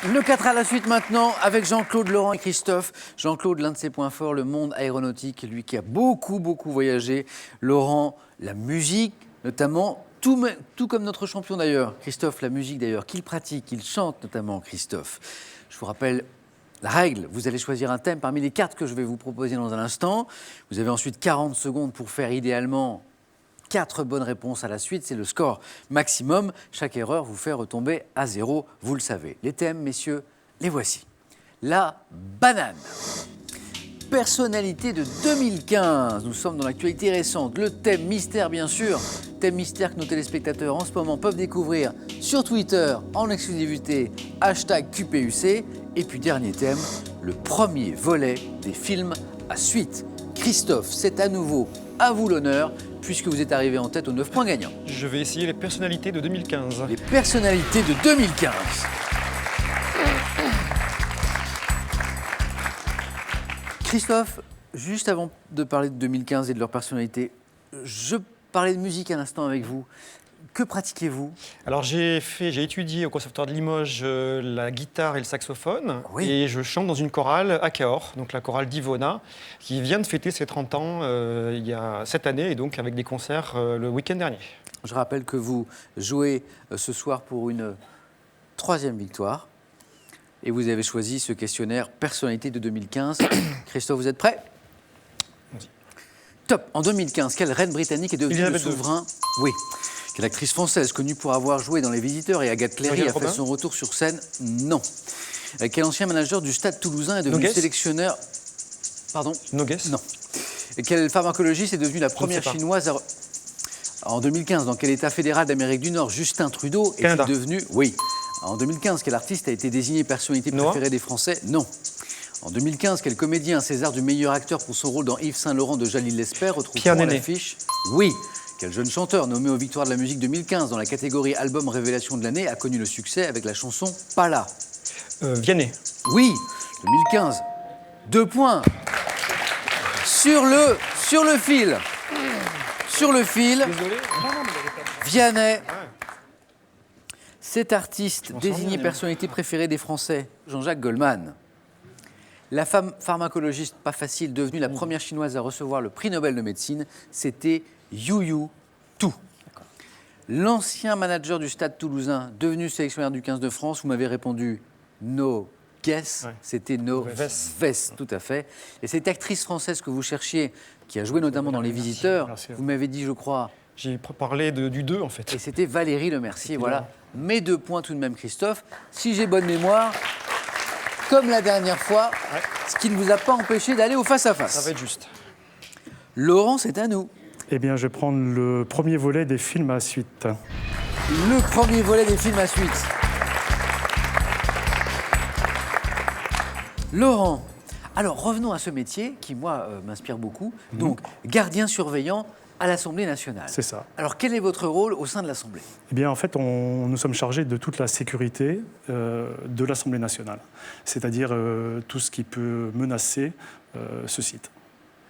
Le 4 à la suite maintenant avec Jean-Claude, Laurent et Christophe. Jean-Claude, l'un de ses points forts, le monde aéronautique, lui qui a beaucoup voyagé. Laurent, la musique, notamment, tout comme notre champion d'ailleurs. Christophe, la musique d'ailleurs, qu'il pratique, qu'il chante notamment, Christophe. Je vous rappelle la règle, vous allez choisir un thème parmi les 4 que je vais vous proposer dans un instant. Vous avez ensuite 40 secondes pour faire idéalement 4 bonnes réponses à la suite, c'est le score maximum. Chaque erreur vous fait retomber à 0, vous le savez. Les thèmes, messieurs, les voici. La banane. Personnalité de 2015. Nous sommes dans l'actualité récente. Le thème mystère, bien sûr. Thème mystère que nos téléspectateurs en ce moment peuvent découvrir sur Twitter en exclusivité, #QPUC. Et puis dernier thème, le premier volet des films à suite. Christophe, c'est à nouveau à vous l'honneur, puisque vous êtes arrivé en tête aux 9 points gagnants. Je vais essayer les personnalités de 2015. Les personnalités de 2015. Christophe, juste avant de parler de 2015 et de leur personnalité, je parlais de musique un instant avec vous. Que pratiquez-vous? Alors j'ai étudié au Conservatoire de Limoges la guitare et le saxophone. Oui. Et je chante dans une chorale à Cahors, donc la chorale d'Ivona, qui vient de fêter ses 30 ans il y a cette année et donc avec des concerts le week-end dernier. Je rappelle que vous jouez ce soir pour une 3e victoire et vous avez choisi ce questionnaire personnalité de 2015. Christophe, vous êtes prêt? Top. En 2015, quelle reine britannique est devenue le souverain? Oui. Quelle actrice française connue pour avoir joué dans Les Visiteurs et Agathe Cléry a fait son retour sur scène? Non. Quel ancien manager du Stade Toulousain est devenu sélectionneur? Pardon? Nogues? Non. Et quel pharmacologiste est devenu la première chinoise en 2015, dans quel État fédéral d'Amérique du Nord Justin Trudeau est devenu? Oui. En 2015, quel artiste a été désigné personnalité préférée des Français? Non. En 2015, quel comédien a César du meilleur acteur pour son rôle dans Yves Saint-Laurent de Jalil Lesper retrouve-t-on à l'affiche? Oui. Quel jeune chanteur nommé aux Victoires de la musique 2015 dans la catégorie album révélation de l'année a connu le succès avec la chanson Pas là? Vianney. Oui. 2015. 2 points. Sur le fil. Sur le fil. Désolé. Vianney. Cet artiste désigné personnalité préférée des Français, Jean-Jacques Goldman. La femme pharmacologiste, pas facile, devenue la première chinoise à recevoir le prix Nobel de médecine, c'était Yu Tu. L'ancien manager du Stade Toulousain, devenu sélectionneur du 15 de France, vous m'avez répondu Nogues, c'était Nogues, tout à fait. Et cette actrice française que vous cherchiez, qui a joué notamment dans Les Visiteurs, vous m'avez dit, je crois... J'ai parlé du 2, en fait. Et c'était Valérie Lemercier, voilà. Mes 2 points tout de même, Christophe. Si j'ai bonne mémoire, comme la dernière fois, ce qui ne vous a pas empêché d'aller au face-à-face. Ça va être juste. Laurent, c'est à nous. Eh bien, je vais prendre le premier volet des films à suite. Le premier volet des films à suite. Laurent, alors revenons à ce métier qui, moi, m'inspire beaucoup. Donc, gardien surveillant à l'Assemblée nationale. C'est ça. Alors, quel est votre rôle au sein de l'Assemblée? Eh bien, en fait, nous sommes chargés de toute la sécurité de l'Assemblée nationale, c'est-à-dire tout ce qui peut menacer ce site.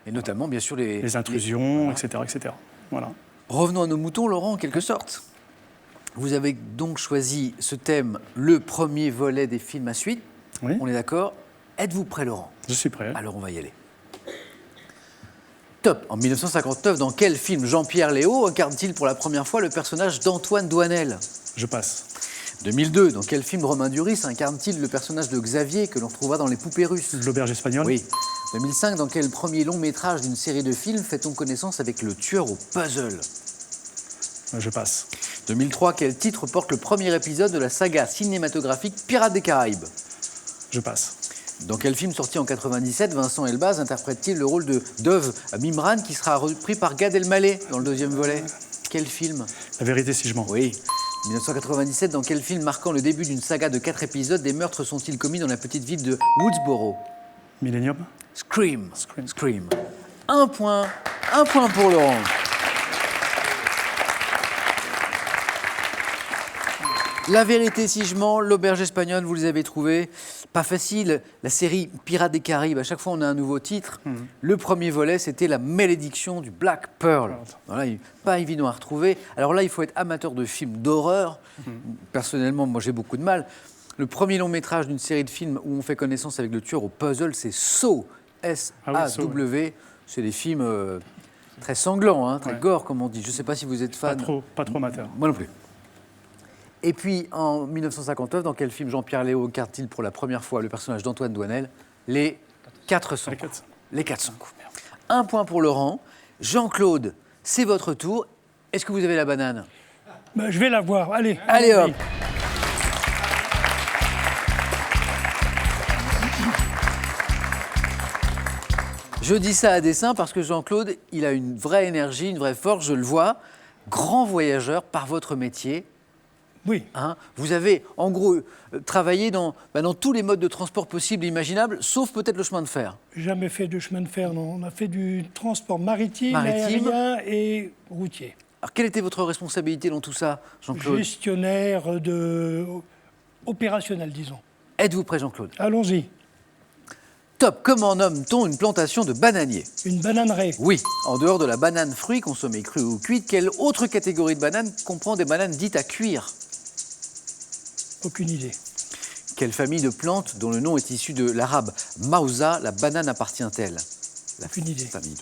Et notamment, bien sûr, les intrusions, etc., etc. Voilà. Revenons à nos moutons, Laurent, en quelque sorte. Vous avez donc choisi ce thème, le premier volet des films à suite. Oui. On est d'accord? Êtes-vous prêt, Laurent? Je suis prêt. Alors, on va y aller. Top. En 1959, dans quel film Jean-Pierre Léaud incarne-t-il pour la première fois le personnage d'Antoine Douanel? Je passe. 2002, dans quel film Romain Duris incarne-t-il le personnage de Xavier que l'on retrouvera dans Les Poupées Russes? L'Auberge espagnole? Oui. 2005, dans quel premier long métrage d'une série de films fait-on connaissance avec le tueur au puzzle? Je passe. 2003, quel titre porte le premier épisode de la saga cinématographique Pirates des Caraïbes? Je passe. Dans quel film sorti en 97, Vincent Elbaz interprète-t-il le rôle de Dove Mimran qui sera repris par Gad Elmaleh dans le 2e volet? Quel film? La vérité si je mens. Oui. 1997, dans quel film marquant le début d'une saga de 4 épisodes, des meurtres sont-ils commis dans la petite ville de Woodsboro? Millennium? Scream. Scream. Un point pour Laurent. La vérité si je mens, l'auberge espagnole, vous les avez trouvés. Pas facile. La série Pirates des Caraïbes, à chaque fois on a un nouveau titre. Le premier volet, c'était La malédiction du Black Pearl. Voilà, pas évident à retrouver. Alors là, il faut être amateur de films d'horreur. Personnellement, moi j'ai beaucoup de mal. Le premier long métrage d'une série de films où on fait connaissance avec le tueur au puzzle, c'est Saw, S-A-W. C'est des films très sanglants, hein, très gore, comme on dit. Je ne sais pas si vous êtes fan. Pas trop amateur. Moi non plus. Et puis, en 1959, dans quel film Jean-Pierre Léaud incarne-t-il pour la première fois le personnage d'Antoine Douanel? Les 400 coups. Les 400 coups. Un point pour Laurent. Jean-Claude, c'est votre tour. Est-ce que vous avez la banane? Je vais la voir. Allez. Allez hop. Je dis ça à dessein parce que Jean-Claude, il a une vraie énergie, une vraie force, je le vois. Grand voyageur par votre métier. Oui. Hein, vous avez, en gros, travaillé dans tous les modes de transport possibles et imaginables, sauf peut-être le chemin de fer. Jamais fait de chemin de fer, non. On a fait du transport maritime, Maritime. aérien et routier. Alors, quelle était votre responsabilité dans tout ça, Jean-Claude? Gestionnaire opérationnel, disons. Êtes-vous prêt, Jean-Claude? Allons-y. Top. Comment nomme-t-on une plantation de bananiers? Une bananeraie. Oui. En dehors de la banane fruit consommée crue ou cuite, quelle autre catégorie de bananes comprend des bananes dites à cuire? Aucune idée. Quelle famille de plantes dont le nom est issu de l'arabe Mausa, la banane appartient-elle? Aucune idée. Famille.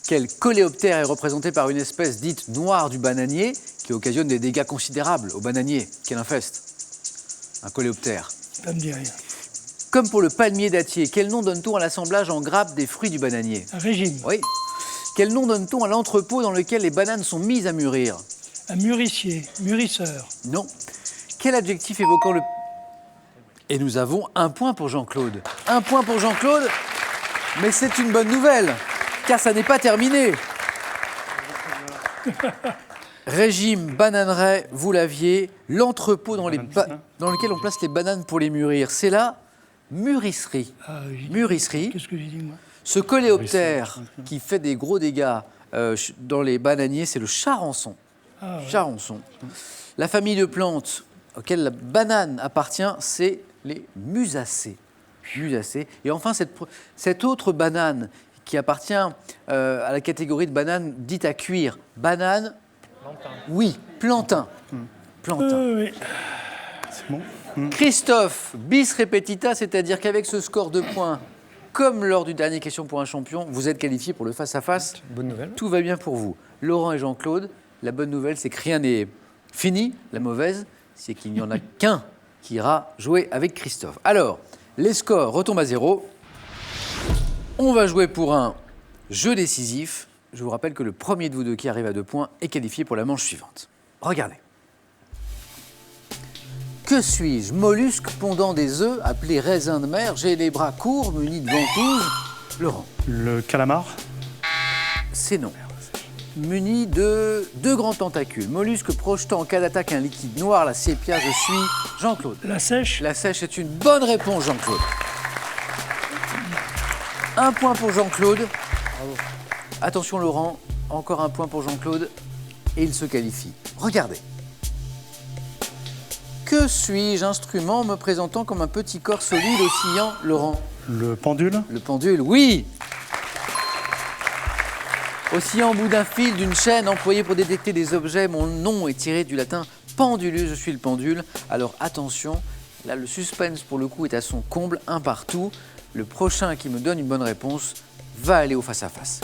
Quel coléoptère est représenté par une espèce dite noire du bananier qui occasionne des dégâts considérables au bananier qu'elle infeste? Un coléoptère. Ça me dit rien. Comme pour le palmier dattier, quel nom donne-t-on à l'assemblage en grappes des fruits du bananier? Un régime. Oui. Quel nom donne-t-on à l'entrepôt dans lequel les bananes sont mises à mûrir? Un mûrissier. Mûrisseur. Non. Quel adjectif évoquant le... Et nous avons un point pour Jean-Claude. Un point pour Jean-Claude, mais c'est une bonne nouvelle, car ça n'est pas terminé. Régime bananeraie, vous l'aviez, l'entrepôt dans lequel on place les bananes pour les mûrir. C'est la mûrisserie. Mûrisserie. Qu'est-ce que j'ai dit, moi? Ce coléoptère qui fait des gros dégâts dans les bananiers, c'est le charançon. Charançon. La famille de plantes auxquelles la banane appartient, c'est les musacées. Musacées. Et enfin, cette autre banane qui appartient à la catégorie de bananes dites à cuire. Banane. Plantain. Oui, plantain. Plantain. Oui. C'est bon. Christophe, bis repetita, c'est-à-dire qu'avec ce score de points, comme lors du dernier question pour un champion, vous êtes qualifié pour le face-à-face. Bonne nouvelle. Tout va bien pour vous. Laurent et Jean-Claude, la bonne nouvelle, c'est que rien n'est fini. La mauvaise, c'est qu'il n'y en a qu'un qui ira jouer avec Christophe. Alors, les scores retombent à 0. On va jouer pour un jeu décisif. Je vous rappelle que le premier de vous deux qui arrive à 2 points est qualifié pour la manche suivante. Regardez. Que suis-je? Mollusque pondant des œufs, appelé raisin de mer. J'ai les bras courts, munis de ventouses. Laurent. Le calamar. C'est non. Muni de 2 grands tentacules. Mollusque projetant en cas d'attaque un liquide noir, la sépia. Je suis Jean-Claude. La sèche. La sèche est une bonne réponse, Jean-Claude. 1 point pour Jean-Claude. Attention, Laurent. Encore 1 point pour Jean-Claude. Et il se qualifie. Regardez. Que suis-je? Instrument me présentant comme un petit corps solide oscillant, Laurent? Le pendule. Le pendule, oui. Oscillant au bout d'un fil, d'une chaîne employée pour détecter des objets, mon nom est tiré du latin pendulus, je suis le pendule. Alors attention, là le suspense pour le coup est à son comble, un partout. Le prochain qui me donne une bonne réponse va aller au face-à-face.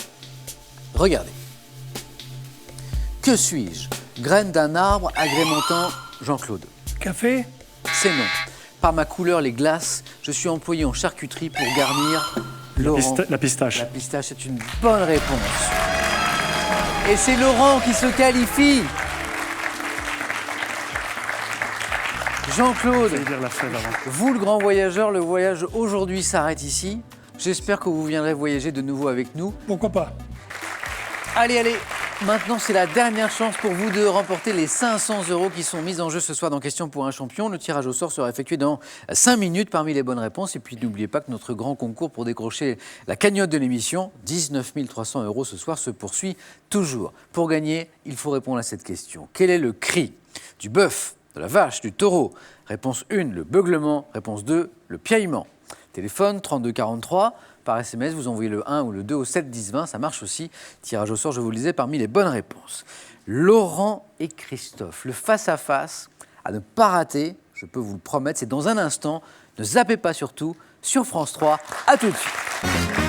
Regardez. Que suis-je? Graine d'un arbre agrémentant Jean-Claude. Café. C'est non. Par ma couleur, les glaces, je suis employé en charcuterie pour garnir Laurent. La pistache. La pistache est une bonne réponse. Et c'est Laurent qui se qualifie. Jean-Claude, J'allais dire la fève avant. vous le grand voyageur, le voyage aujourd'hui s'arrête ici. J'espère que vous viendrez voyager de nouveau avec nous. Pourquoi pas? Allez, allez. Maintenant, c'est la dernière chance pour vous de remporter les 500 € qui sont mis en jeu ce soir dans Question pour un champion. Le tirage au sort sera effectué dans 5 minutes parmi les bonnes réponses. Et puis, n'oubliez pas que notre grand concours pour décrocher la cagnotte de l'émission, 19 300 € ce soir, se poursuit toujours. Pour gagner, il faut répondre à cette question. Quel est le cri du bœuf, de la vache, du taureau? Réponse 1, le beuglement. Réponse 2, le piaillement. Téléphone 32 43. Par SMS, vous envoyez le 1 ou le 2 au 7 10 20, ça marche aussi. Tirage au sort, je vous le disais, parmi les bonnes réponses. Laurent et Christophe, le face-à-face à ne pas rater, je peux vous le promettre. C'est dans un instant. Ne zappez pas surtout sur France 3. À tout de suite.